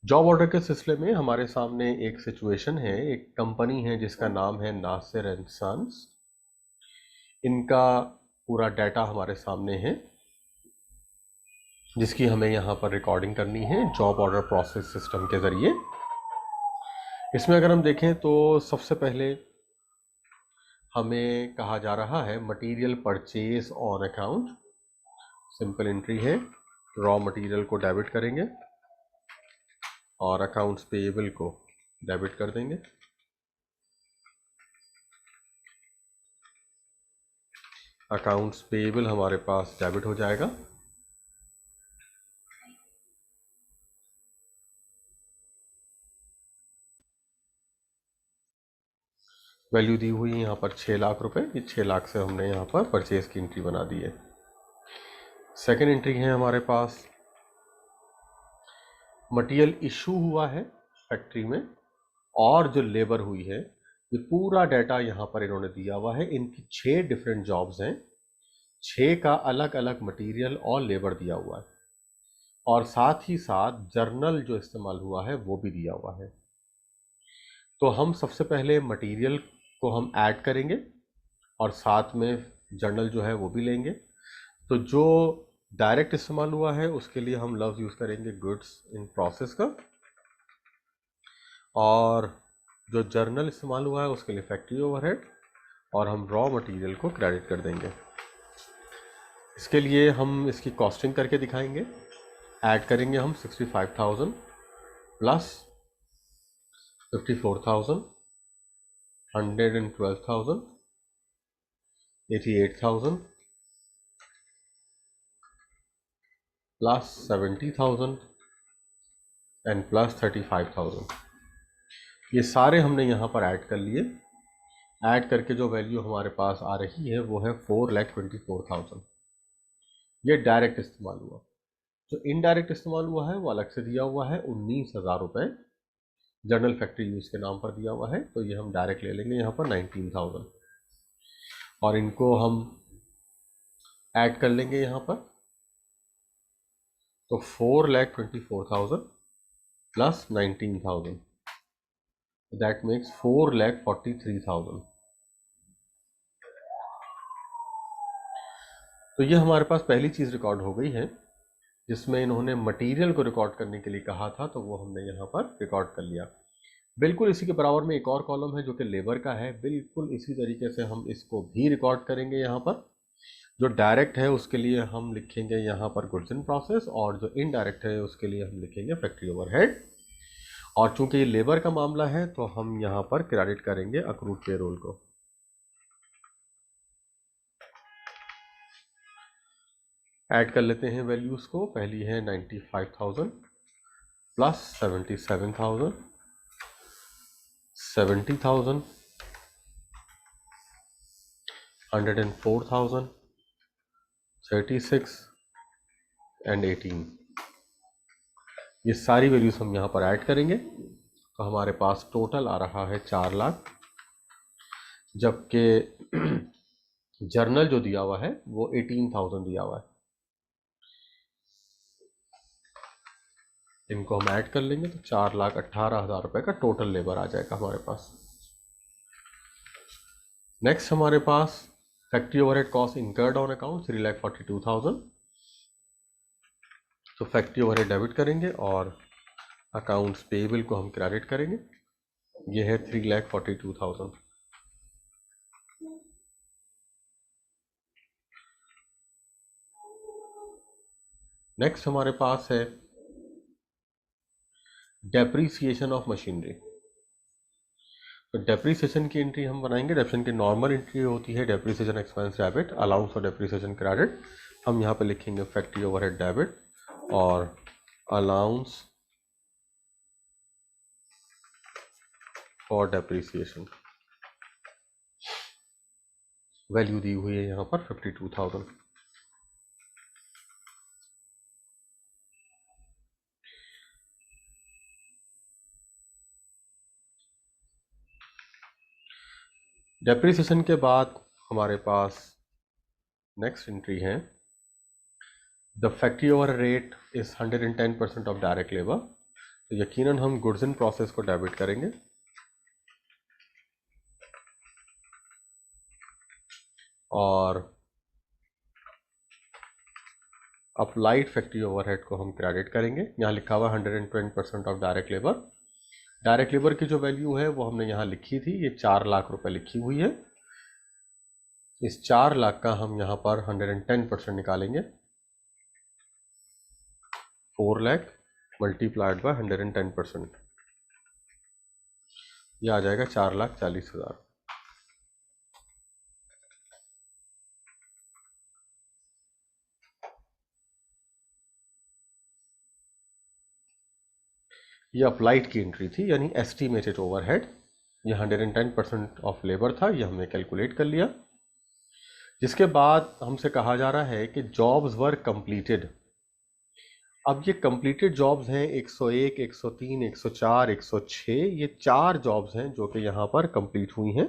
Job order के सिलसिले में हमारे सामने एक सिचुएशन है। एक कंपनी है जिसका नाम है नासिर एंड सन्स। इनका पूरा डाटा हमारे सामने है जिसकी हमें यहाँ पर रिकॉर्डिंग करनी है जॉब ऑर्डर प्रोसेस सिस्टम के ज़रिए। इसमें अगर हम देखें तो सबसे पहले हमें कहा जा रहा है material purchase on account. Simple entry है, रॉ मटेरियल को डेबिट करेंगे और अकाउंट्स पेएबल को डेबिट कर देंगे। अकाउंट्स पेएबल हमारे पास डेबिट हो जाएगा। वैल्यू दी हुई है यहाँ पर 6 लाख रुपए। ये 6 लाख से हमने यहाँ पर परचेज की एंट्री बना दी है। सेकेंड एंट्री है हमारे पास मटेरियल इशू हुआ है फैक्ट्री में और जो लेबर हुई है, ये पूरा डाटा यहाँ पर इन्होंने दिया हुआ है। इनकी 6 डिफरेंट जॉब्स हैं, 6 का अलग अलग मटेरियल और लेबर दिया हुआ है और साथ ही साथ जर्नल जो इस्तेमाल हुआ है वो भी दिया हुआ है। तो हम सबसे पहले मटेरियल को हम ऐड करेंगे और साथ में जर्नल जो है वो भी लेंगे। तो जो डायरेक्ट इस्तेमाल हुआ है उसके लिए हम लफ्ज़ यूज़ करेंगे गुड्स इन प्रोसेस का, और जो जर्नल इस्तेमाल हुआ है उसके लिए फैक्ट्री ओवरहेड, और हम रॉ मटेरियल को क्रेडिट कर देंगे। इसके लिए हम इसकी कॉस्टिंग करके दिखाएंगे। ऐड करेंगे हम 65,000 प्लस 54,000, 112,000, 88,000 प्लस 70,000 एंड प्लस 35,000। ये सारे हमने यहाँ पर ऐड कर लिए। ऐड करके जो वैल्यू हमारे पास आ रही है वो है 4,24,000। ये डायरेक्ट इस्तेमाल हुआ। जो इनडायरेक्ट इस्तेमाल हुआ है वो अलग से दिया हुआ है, 19,000 रुपये जर्नल फैक्ट्री यूज़ के नाम पर दिया हुआ है। तो ये हम डायरेक्ट ले लेंगे यहाँ पर 19,000 और इनको हम ऐड कर लेंगे यहाँ पर। तो 4,24,000 प्लस 19,000, दैट मेक्स 4,43,000। तो ये हमारे पास पहली चीज़ रिकॉर्ड हो गई है जिसमें इन्होंने मटेरियल को रिकॉर्ड करने के लिए कहा था, तो वो हमने यहाँ पर रिकॉर्ड कर लिया। बिल्कुल इसी के बराबर में एक और कॉलम है जो कि लेबर का है। बिल्कुल इसी तरीके से हम इसको भी रिकॉर्ड करेंगे। यहाँ पर जो डायरेक्ट है उसके लिए हम लिखेंगे यहाँ पर गुड्स इन प्रोसेस, और जो इनडायरेक्ट है उसके लिए हम लिखेंगे फैक्ट्री ओवरहेड। और चूंकि ये लेबर का मामला है तो हम यहाँ पर क्रेडिट करेंगे अक्रूड पेरोल को। ऐड कर लेते हैं वैल्यूज़ को। पहली है 95,000 प्लस 77,000, 70,000, 104,000, 36 एंड 18। ये सारी वैल्यूज हम यहाँ पर ऐड करेंगे तो हमारे पास टोटल आ रहा है 4 लाख, जबकि जर्नल जो दिया हुआ है वो 18,000 दिया हुआ है। इनको हम ऐड कर लेंगे तो 4,18,000 रुपये का टोटल लेबर आ जाएगा हमारे पास। नेक्स्ट हमारे पास factory overhead cost incurred on account 3,42,000। तो फैक्ट्री ओवरहेड डेबिट करेंगे और अकाउंट्स पेएबल को हम क्रेडिट करेंगे। ये है 3,42,000। नेक्स्ट हमारे पास है डेप्रीसिएशन ऑफ मशीनरी। तो डेप्रीसिएशन की एंट्री हम बनाएंगे। डेप्रीसिएशन की नॉर्मल एंट्री होती है depreciation expense debit, allowance for depreciation credit. हम यहाँ पे लिखेंगे फैक्ट्री ओवरहेड डेबिट और अलाउंस फॉर डेप्रीसिएशन। वैल्यू दी हुई है यहाँ पर 52,000। डेप्रीसिएशन के बाद हमारे पास नेक्स्ट एंट्री है the factory over rate is 110% of direct labour. तो यकीनन हम गुड्स इन प्रोसेस को डेबिट करेंगे और अप्लाइड फैक्ट्री ओवरहेड को हम क्रेडिट करेंगे। यहाँ लिखा हुआ 120% of direct labour. Direct labour की जो वैल्यू है वो हमने यहाँ लिखी थी, ये 4 लाख रुपए लिखी हुई है। इस 4 लाख का हम यहाँ पर 110% निकालेंगे। 4 लाख मल्टीप्लाइड बाय 110%, यह आ जाएगा 4,40,000। ये अप्लाइड की एंट्री थी, यानी एस्टिमेटेड ओवरहेड। ये 110% ऑफ लेबर था, ये हमने कैलकुलेट कर लिया। जिसके बाद हमसे कहा जा रहा है कि जॉब्स वर कंप्लीटेड। अब ये कंप्लीटेड जॉब्स हैं 101, 103, 104, 106, ये 4 जॉब्स हैं जो कि यहाँ पर कंप्लीट हुई हैं।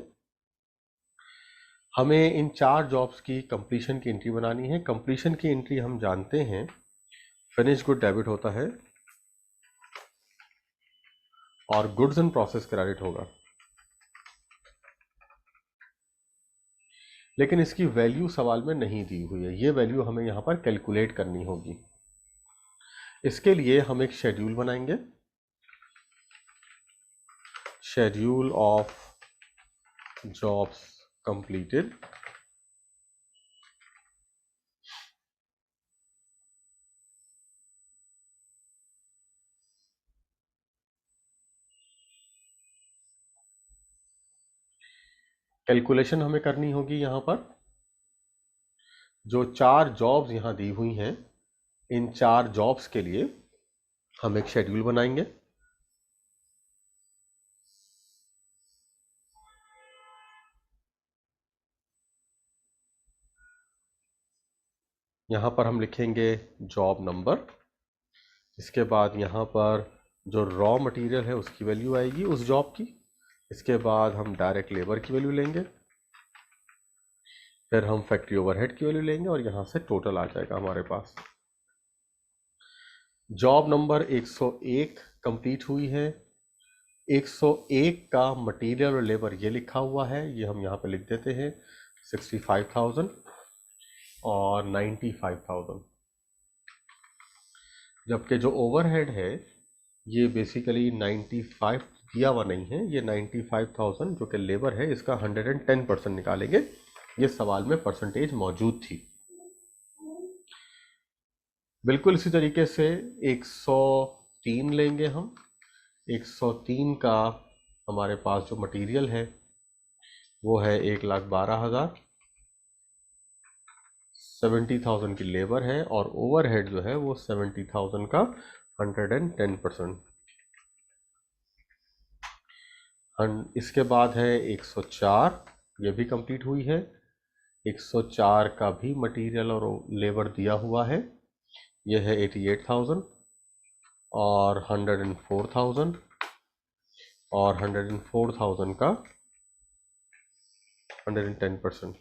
हमें इन 4 जॉब्स की कंप्लीशन की एंट्री बनानी है। कंप्लीशन की एंट्री हम जानते हैं, फिनिश गुड डेबिट होता है और गुड्स इन प्रोसेस क्रेडिट होगा। लेकिन इसकी वैल्यू सवाल में नहीं दी हुई है, ये वैल्यू हमें यहाँ पर कैलकुलेट करनी होगी। इसके लिए हम एक शेड्यूल बनाएंगे, schedule of jobs completed. Calculation हमें करनी होगी यहाँ पर। जो 4 जॉब्स यहाँ दी हुई हैं, इन 4 जॉब्स के लिए हम एक शेड्यूल बनाएंगे। यहाँ पर हम लिखेंगे जॉब नंबर। इसके बाद यहाँ पर जो रॉ मटेरियल है उसकी वैल्यू आएगी उस जॉब की। इसके बाद हम डायरेक्ट लेबर की वैल्यू लेंगे, फिर हम फैक्ट्री ओवरहेड की वैल्यू लेंगे और यहाँ से टोटल आ जाएगा हमारे पास। जॉब नंबर 101 कंप्लीट हुई है। 101 का मटेरियल और लेबर ये लिखा हुआ है, ये हम यहाँ पे लिख देते हैं 65,000 और 95,000। जबकि जो ओवरहेड है ये बेसिकली 95 दिया हुआ नहीं है, ये 95,000 जो कि लेबर है इसका 110% निकालेंगे। ये सवाल में परसेंटेज मौजूद थी। बिल्कुल इसी तरीके से 103 लेंगे हम। 103 का हमारे पास जो मटेरियल है वो है 1,12,000, 70,000 की लेबर है और ओवरहेड जो है वो 70,000 का 110%। इसके बाद है 104, ये भी कंप्लीट हुई है। 104 का भी मटेरियल और लेबर दिया हुआ है, ये है 88,000 और 104,000 और 104,000 का 110%।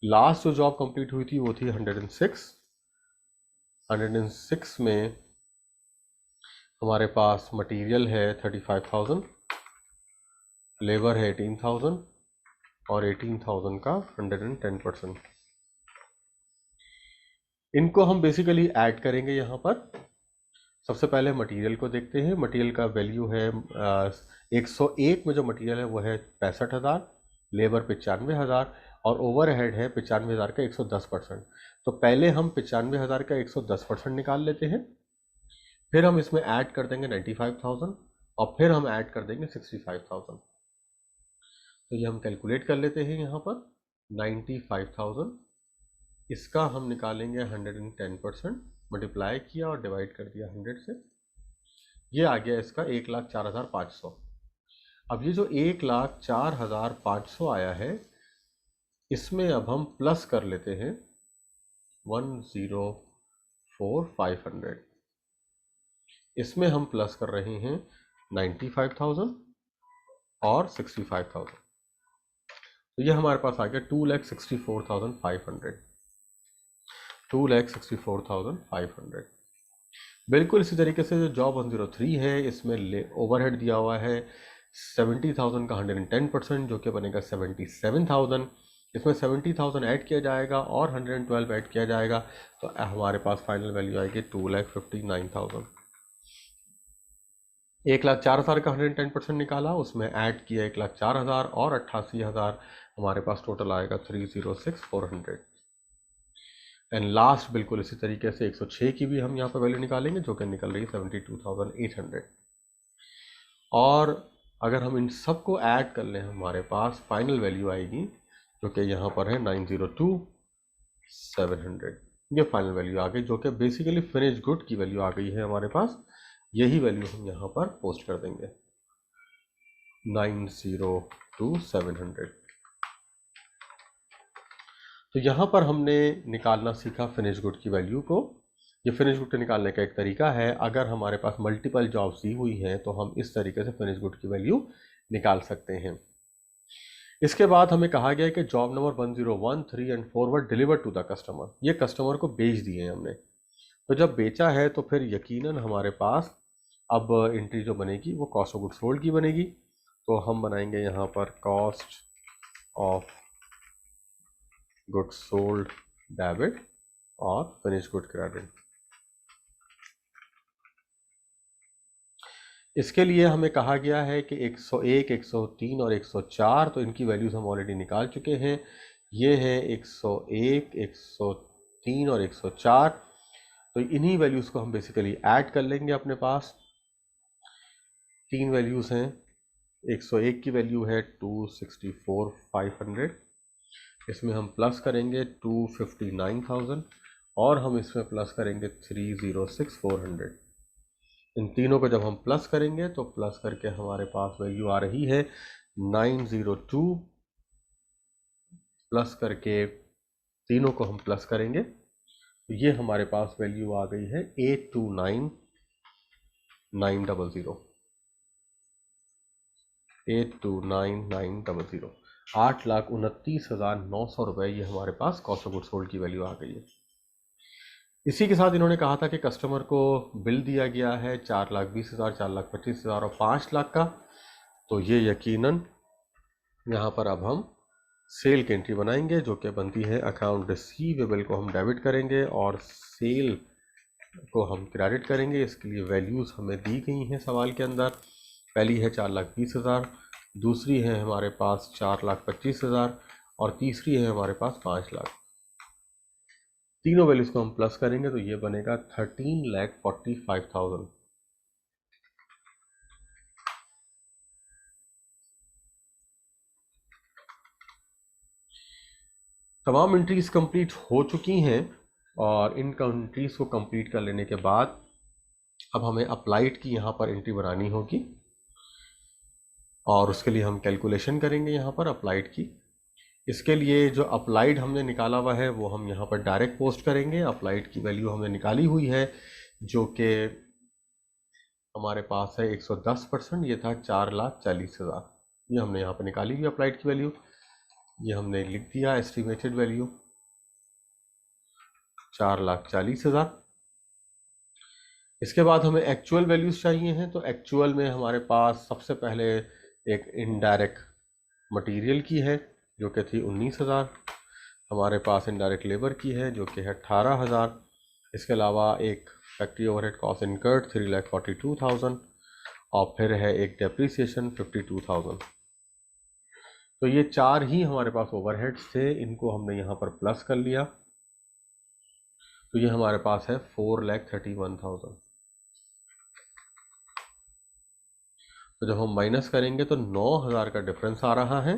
लास्ट जो जॉब कंप्लीट हुई थी वो थी 106। 106 में हमारे पास मटेरियल है 35,000, लेबर है 18,000 और 18,000 का 110%। इनको हम बेसिकली ऐड करेंगे यहाँ पर। सबसे पहले मटेरियल को देखते हैं। मटेरियल का वैल्यू है 101 में जो मटेरियल है वो है 65,000, लेबर 95,000 और ओवरहेड है 95,000 का 110%। तो पहले हम 95,000 का 110% निकाल लेते हैं, फिर हम इसमें ऐड कर देंगे 95,000 और फिर हम ऐड कर देंगे 65,000। तो ये हम कैलकुलेट कर लेते हैं यहाँ पर। 95,000 इसका हम निकालेंगे 110%, मल्टीप्लाई किया और डिवाइड कर दिया 100 से, ये आ गया इसका 1,04,500। अब ये जो 1,04,500 आया है इसमें अब हम प्लस कर लेते हैं 104,500। इसमें हम प्लस कर रहे हैं 95,000 और 65,000। तो ये हमारे पास आ गया 2,64,500। 2,64,500। बिल्कुल इसी तरीके से जो जॉब 103 है, इसमें ओवरहेड दिया हुआ है 70,000 का 110%, जो कि बनेगा 77,000। इसमें 70,000 ऐड किया जाएगा और 112 ऐड किया जाएगा, तो हमारे पास फाइनल वैल्यू आएगी 2,59,000। 1,04,000 का 110% निकाला, उसमें ऐड किया 1,04,000 और 88,000, हमारे पास टोटल आएगा 306,400। एंड लास्ट बिल्कुल इसी तरीके से 106 की भी हम यहाँ पर वैल्यू निकालेंगे, जो कि निकल रही है 72,800। और अगर हम इन सबको ऐड कर लें, हमारे पास फाइनल वैल्यू आएगी जो कि यहाँ पर है 902,700। ये फाइनल वैल्यू आ गई, जो कि बेसिकली फिनिश गुड की वैल्यू आ गई है हमारे पास। यही वैल्यू हम यहाँ पर पोस्ट कर देंगे 902,700। तो यहाँ पर हमने निकालना सीखा फिनिश गुड की वैल्यू को। ये फिनिश गुड निकालने का एक तरीका है। अगर हमारे पास मल्टीपल जॉब्स दी हुई हैं तो हम इस तरीके से फिनिश गुड की वैल्यू निकाल सकते हैं। इसके बाद हमें कहा गया है कि job number 101, 3 and 4 were deliver to the customer. ये कस्टमर को बेच दिए हैं हमने। तो जब बेचा है तो फिर यकीनन हमारे पास अब एंट्री जो बनेगी वो कॉस्ट ऑफ गुड सोल्ड की बनेगी। तो हम बनाएंगे यहाँ पर cost of good sold debit और फिनिश गुड क्रेडिट। इसके लिए हमें कहा गया है कि 101, 103 और 104, तो इनकी वैल्यूज हम ऑलरेडी निकाल चुके हैं। ये है 101, 103 और 104। तो इन्हीं वैल्यूज को हम बेसिकली ऐड कर लेंगे अपने पास। तीन वैल्यूज हैं। 101 की वैल्यू है 264,500, इसमें हम प्लस करेंगे 259,000 और हम इसमें प्लस करेंगे 306,400। इन तीनों को जब हम प्लस करेंगे तो प्लस करके हमारे पास वैल्यू आ रही है 902, प्लस करके तीनों को हम प्लस करेंगे तो ये हमारे पास वैल्यू आ गई है 829,900। 829,900, 8,29,900 रुपये ये हमारे पास कॉस्ट ऑफ गुड्स सोल्ड की वैल्यू आ गई है। इसी के साथ इन्होंने कहा था कि कस्टमर को बिल दिया गया है 4,20,000, 4,25,000 और 5 लाख का। तो ये यकीनन यहाँ पर अब हम सेल की एंट्री बनाएंगे, जो कि बनती है अकाउंट रिसीवेबल को हम डेबिट करेंगे और सेल को हम क्रेडिट करेंगे। इसके लिए वैल्यूज़ हमें दी गई हैं सवाल के अंदर। पहली है 4,20,000, दूसरी है हमारे पास 4,25,000 और तीसरी है हमारे पास 5 लाख। तीनों वैल्यूज़ को हम प्लस करेंगे तो ये बनेगा 13,45,000। तमाम एंट्रीज कंप्लीट हो चुकी हैं और इन एंट्रीज को कंप्लीट कर लेने के बाद अब हमें अप्लाइड की यहाँ पर एंट्री बनानी होगी और उसके लिए हम कैलकुलेशन करेंगे यहाँ पर अप्लाइड की। इसके लिए जो अप्लाइड हमने निकाला हुआ है वो हम यहाँ पर डायरेक्ट पोस्ट करेंगे। अप्लाइड की वैल्यू हमने निकाली हुई है जो कि हमारे पास है 110%, ये था 4,40,000। ये हमने यहाँ पर निकाली हुई अप्लाइड की वैल्यू, ये हमने लिख दिया एस्टिमेटेड वैल्यू 4,40,000। इसके बाद हमें एक्चुअल वैल्यूज चाहिए हैं। तो एक्चुअल में हमारे पास सबसे पहले एक इनडायरेक्ट मटेरियल की है जो कि थी 19,000। हमारे पास इनडायरेक्ट लेबर की है जो कि है 18,000। इसके अलावा एक फैक्ट्री ओवरहेड कॉस्ट इनकर्ड 3,42,000 और फिर है एक डेप्रिसिएशन 52,000। तो ये चार ही हमारे पास ओवरहेड्स थे, इनको हमने यहाँ पर प्लस कर लिया तो ये हमारे पास है 4,31,000। तो जब हम माइनस करेंगे तो 9,000 का डिफरेंस आ रहा है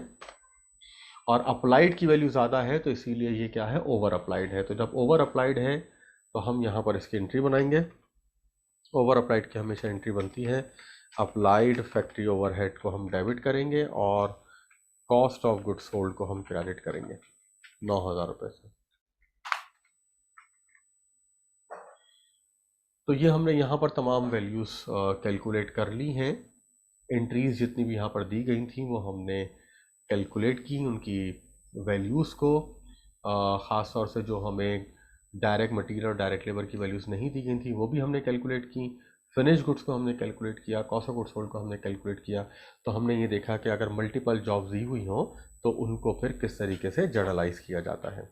और अप्लाइड की वैल्यू ज़्यादा है तो इसीलिए ये क्या है, ओवर अप्लाइड है। तो जब ओवर अप्लाइड है तो हम यहाँ पर इसकी एंट्री बनाएंगे। ओवर अप्लाइड की हमेशा एंट्री बनती है। अप्लाइड फैक्ट्री ओवरहेड को हम डेबिट करेंगे और कॉस्ट ऑफ गुड्स सोल्ड को हम क्रेडिट करेंगे 9,000 रुपये से। तो ये हमने यहाँ पर तमाम वैल्यूज़ कैलकुलेट कर ली हैं। एंट्रीज जितनी भी यहाँ पर दी गई थी वो हमने कैलकुलेट की, उनकी वैल्यूज़ को। ख़ास तौर से जो हमें डायरेक्ट मटेरियल और डायरेक्ट लेबर की वैल्यूज़ नहीं दी गई थी, वो भी हमने कैलकुलेट की। फिनिश गुड्स को हमने कैलकुलेट किया, कॉस्ट ऑफ गुड्स सोल्ड को हमने कैलकुलेट किया। तो हमने ये देखा कि अगर मल्टीपल जॉब्स दी हुई हों तो उनको फिर किस तरीके से जर्नलाइज किया जाता है।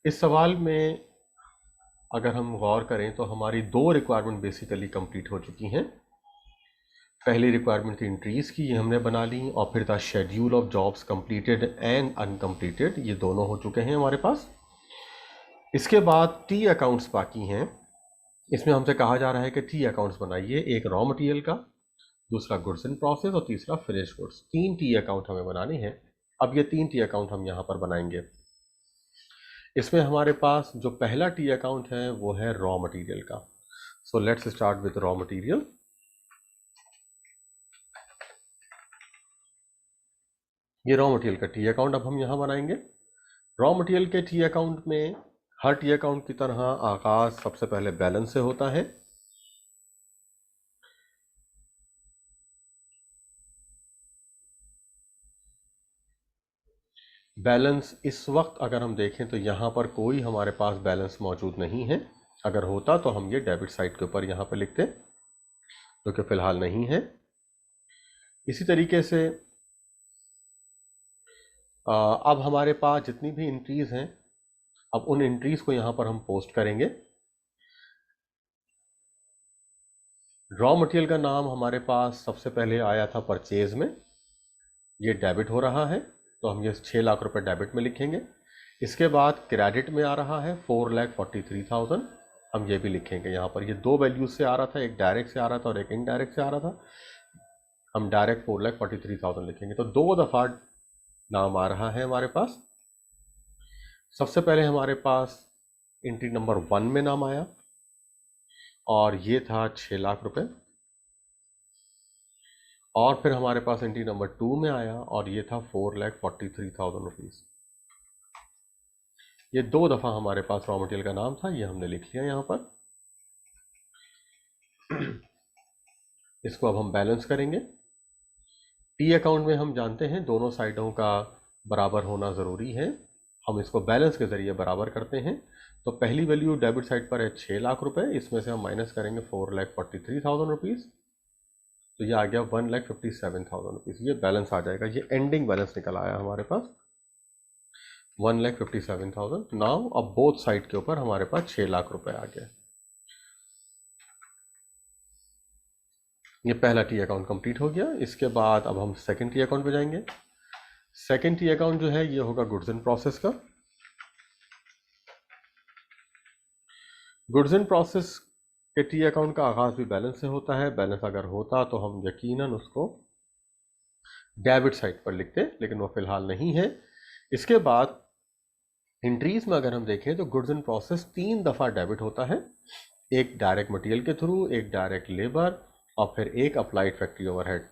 इस सवाल में अगर हम गौर करें तो हमारी दो रिक्वायरमेंट बेसिकली कंप्लीट हो चुकी हैं। पहली रिक्वायरमेंट थी इंट्रीज की, ये हमने बना ली, और फिर था schedule of jobs completed and uncompleted, ये दोनों हो चुके हैं हमारे पास। इसके बाद टी अकाउंट्स बाकी हैं। इसमें हमसे कहा जा रहा है कि टी अकाउंट्स बनाइए, एक रॉ मटेरियल का, दूसरा गुड्स इन प्रोसेस और तीसरा फिनिश गुड्स। तीन टी अकाउंट हमें बनाने हैं। अब ये तीन टी अकाउंट हम यहाँ पर बनाएंगे। इसमें हमारे पास जो पहला टी अकाउंट है वो है रॉ मटेरियल का। So let's start with raw material. ये रॉ मटेरियल का टी अकाउंट अब हम यहाँ बनाएंगे। रॉ मटेरियल के टी अकाउंट में हर टी अकाउंट की तरह आगाज सबसे पहले बैलेंस से होता है। बैलेंस इस वक्त अगर हम देखें तो यहाँ पर कोई हमारे पास बैलेंस मौजूद नहीं है। अगर होता तो हम ये डेबिट साइड के ऊपर यहाँ पर लिखते, जो कि फिलहाल नहीं है। इसी तरीके से अब हमारे पास जितनी भी एंट्रीज हैं, अब उन एंट्रीज को यहाँ पर हम पोस्ट करेंगे। रॉ मटेरियल का नाम हमारे पास सबसे पहले आया था परचेज में, ये डेबिट हो रहा है, तो हम ये 6 लाख रुपए डेबिट में लिखेंगे। इसके बाद क्रेडिट में आ रहा है 4,43,000, हम ये भी लिखेंगे यहाँ पर। ये दो वैल्यूज से आ रहा था, एक डायरेक्ट से आ रहा था और एक इनडायरेक्ट से आ रहा था। हम डायरेक्ट 4,43,000 लिखेंगे, तो दो दफा नाम आ रहा है हमारे पास। सबसे पहले हमारे पास एंट्री नंबर 1 में नाम आया और ये था 6 लाख रुपए। और फिर हमारे पास एंट्री नंबर 2 में आया और ये था 4,43,000 रुपीज। ये दो दफा हमारे पास रॉ मटेरियल का नाम था, ये हमने लिख लिया यहाँ पर। इसको अब हम बैलेंस करेंगे। टी अकाउंट में हम जानते हैं दोनों साइडों का बराबर होना ज़रूरी है। हम इसको बैलेंस के ज़रिए बराबर करते हैं। तो पहली वैल्यू डेबिट साइड पर है 6 लाख रुपए, इसमें से हम माइनस करेंगे 4,43,000 रुपीज़, तो ये आ गया 1,57,000 रुपीज़। ये बैलेंस आ जाएगा, ये एंडिंग बैलेंस निकल आया हमारे पास 1,57,000। नाउ अब बोथ साइड के ऊपर हमारे पास 6 लाख रुपए आ गए। ये पहला टी अकाउंट कंप्लीट हो गया। इसके बाद अब हम सेकंड टी अकाउंट पे जाएंगे। सेकंड टी अकाउंट जो है ये होगा गुड्स इन प्रोसेस का। गुड्स इन प्रोसेस के टी अकाउंट का आगाज भी बैलेंस से होता है। बैलेंस अगर होता तो हम यकीनन उसको डेबिट साइड पर लिखते, लेकिन वो फिलहाल नहीं है। इसके बाद एंट्रीज में अगर हम देखें तो गुड्स इन प्रोसेस 3 दफा डेबिट होता है, एक डायरेक्ट मटेरियल के थ्रू, एक डायरेक्ट लेबर और फिर एक अप्लाइड फैक्ट्री ओवरहेड,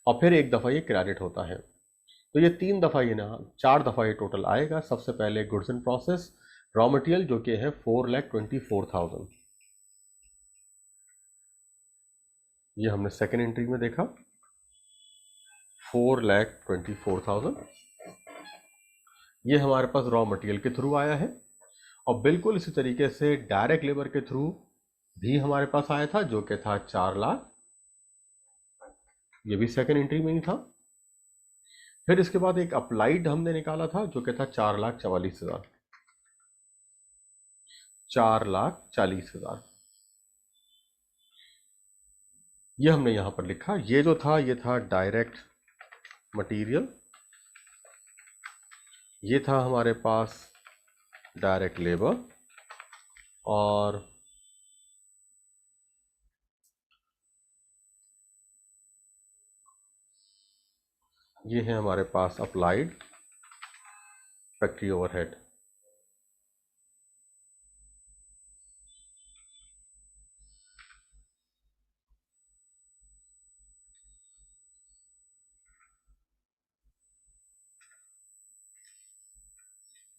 और फिर एक दफा ये क्रेडिट होता है। तो ये 3 दफा, ये ना 4 दफा ये टोटल आएगा। सबसे पहले goods in process raw material जो कि है 4,24,000, ये हमने सेकेंड एंट्री में देखा 4,24,000। ये हमारे पास रॉ मटेरियल के थ्रू आया है। और बिल्कुल इसी तरीके से डायरेक्ट लेबर के थ्रू भी हमारे पास आया था, जो कि था 4 लाख, ये भी सेकेंड एंट्री में ही था। फिर इसके बाद एक अप्लाइड हमने निकाला था जो कि था 4,44,000, 4,40,000, ये हमने यहां पर लिखा। ये जो था ये था डायरेक्ट मटेरियल, ये था हमारे पास डायरेक्ट लेबर, और ये है हमारे पास अप्लाइड फैक्ट्री ओवरहेड।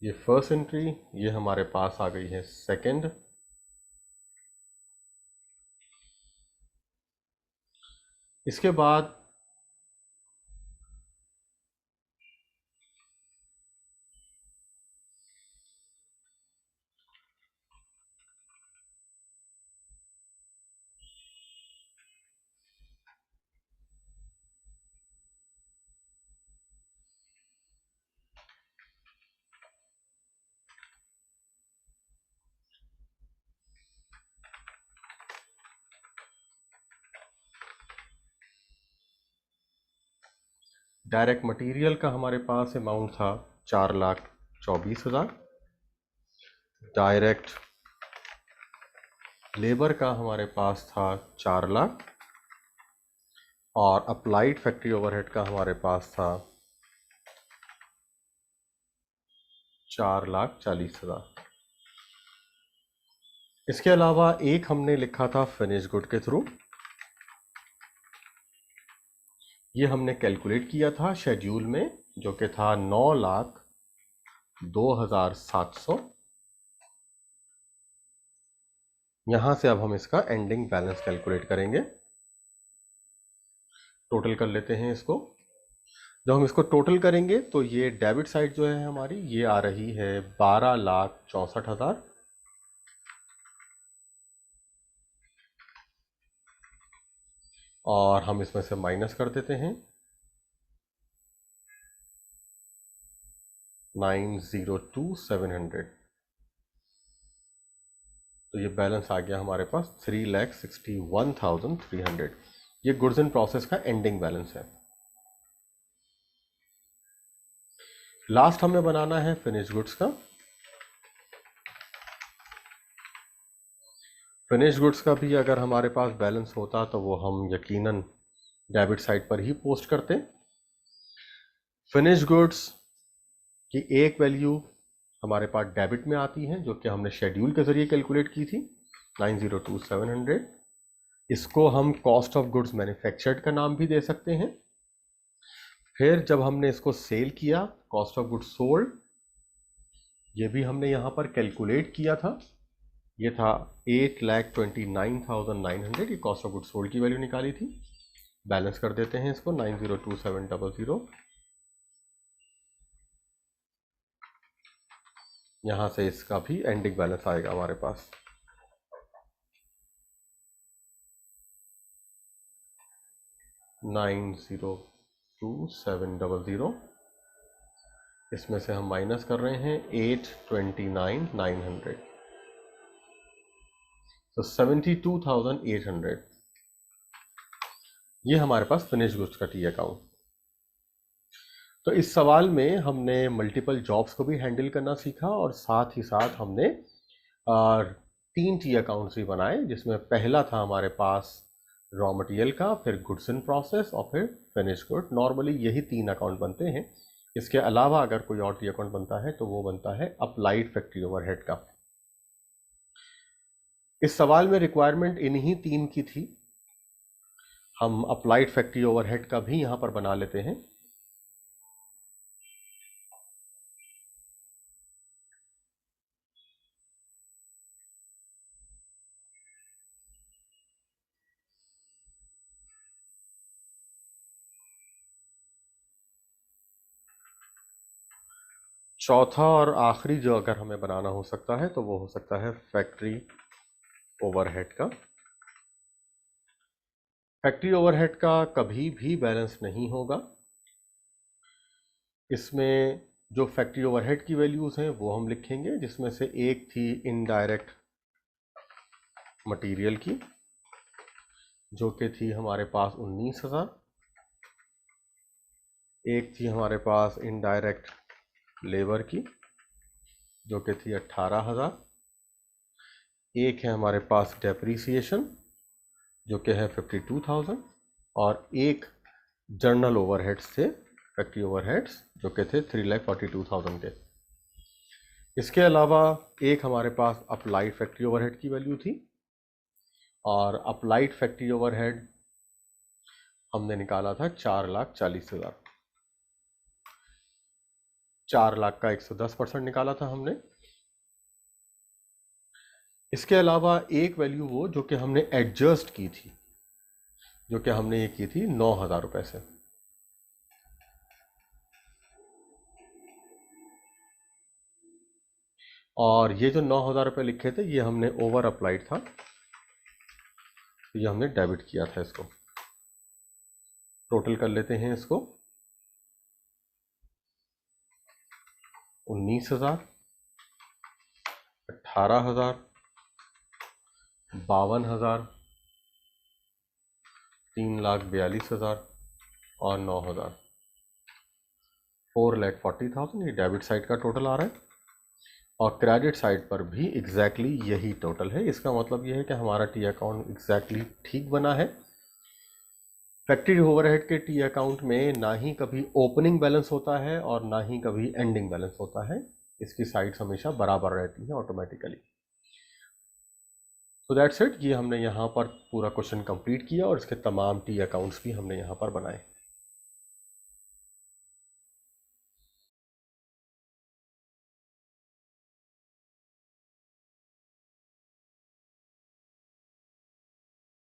ये फर्स्ट एंट्री, ये हमारे पास आ गई है सेकंड। इसके बाद डायरेक्ट मटेरियल का हमारे पास अमाउंट था 4,24,000। डायरेक्ट लेबर का हमारे पास था 4 लाख और अप्लाइड फैक्ट्री ओवरहेड का हमारे पास था 4,40,000। इसके अलावा एक हमने लिखा था फिनिश गुड के थ्रू। ये हमने कैलकुलेट किया था शेड्यूल में, जो कि था 9,02,700। यहां से अब हम इसका एंडिंग बैलेंस कैलकुलेट करेंगे। टोटल कर लेते हैं इसको। जब हम इसको टोटल करेंगे तो ये डेबिट साइड जो है हमारी, ये आ रही है 12,64,000। और हम इसमें से माइनस कर देते हैं 902,700। तो ये बैलेंस आ गया हमारे पास 3,61,300। ये गुड्स इन प्रोसेस का एंडिंग बैलेंस है। लास्ट हमें बनाना है फिनिश गुड्स का। फिनिश गुड्स का भी अगर हमारे पास बैलेंस होता तो वो हम यकीनन डेबिट साइड पर ही पोस्ट करते। फिनिश गुड्स की एक वैल्यू हमारे पास डेबिट में आती है, जो कि हमने शेड्यूल के जरिए कैलकुलेट की थी, 902,700। इसको हम कॉस्ट ऑफ गुड्स मैन्युफैक्चर्ड का नाम भी दे सकते हैं। फिर जब हमने इसको सेल किया, कॉस्ट ऑफ गुड्स सोल्ड, ये भी हमने यहाँ पर कैलकुलेट किया था। ये था 8,29,900। ये कॉस्ट ऑफ गुड्स सोल्ड की वैल्यू निकाली थी। बैलेंस कर देते हैं इसको 902,700। यहां से इसका भी एंडिंग बैलेंस आएगा हमारे पास 902,700। इसमें से हम माइनस कर रहे हैं 829,900, तो 72,800। ये हमारे पास फिनिश गुड्स का टी अकाउंट। तो इस सवाल में हमने मल्टीपल जॉब्स को भी हैंडल करना सीखा और साथ ही साथ हमने 3 टी अकाउंट्स भी बनाए, जिसमें पहला था हमारे पास रॉ मटेरियल का, फिर गुड्स इन प्रोसेस और फिर फिनिश गुड। नॉर्मली यही 3 अकाउंट बनते हैं। इसके अलावा अगर कोई और टी अकाउंट बनता है तो वो बनता है अप्लाइड फैक्ट्री ओवरहेड का। इस सवाल में रिक्वायरमेंट इन्हीं 3 की थी। हम अप्लाइड फैक्ट्री ओवरहेड का भी यहां पर बना लेते हैं। चौथा और आखिरी जो अगर हमें बनाना हो सकता है तो वो हो सकता है फैक्ट्री ओवरहेड का। फैक्ट्री ओवरहेड का कभी भी बैलेंस नहीं होगा। इसमें जो फैक्ट्री ओवरहेड की वैल्यूज हैं वो हम लिखेंगे, जिसमें से एक थी इनडायरेक्ट मटेरियल की, जो कि थी हमारे पास 19,000। एक थी हमारे पास इनडायरेक्ट लेबर की, जो कि थी 18,000। एक है हमारे पास डेप्रीसिएशन, जो कि है 52,000। और एक जर्नल ओवरहेड्स थे, फैक्ट्री ओवरहेड्स, जो कि थे 3,42,000 के। इसके अलावा एक हमारे पास अप्लाइड फैक्ट्री ओवरहेड की वैल्यू थी, और अप्लाइड फैक्ट्री ओवरहेड हमने निकाला था 4,40,000। 4 लाख का 110% निकाला था हमने। इसके अलावा एक वैल्यू वो जो कि हमने एडजस्ट की थी, जो कि हमने ये की थी 9,000 रुपए से। और ये जो 9,000 रुपए लिखे थे ये हमने ओवर अप्लाइड था, तो ये हमने डेबिट किया था इसको। टोटल कर लेते हैं इसको 19,000, 18,000, 52,000, 3,42,000 और 9,000। 4,40,000 ये डेबिट साइड का टोटल आ रहा है, और क्रेडिट साइड पर भी एग्जैक्टली यही टोटल है। इसका मतलब ये है कि हमारा टी अकाउंट एग्जैक्टली ठीक बना है। फैक्ट्री ओवरहेड के टी अकाउंट में ना ही कभी ओपनिंग बैलेंस होता है और ना ही कभी एंडिंग बैलेंस होता है, इसकी साइड्स हमेशा बराबर रहती हैं ऑटोमेटिकली। तो दैट्स इट, ये हमने यहाँ पर पूरा क्वेश्चन कंप्लीट किया और इसके तमाम टी अकाउंट्स भी हमने यहाँ पर बनाए।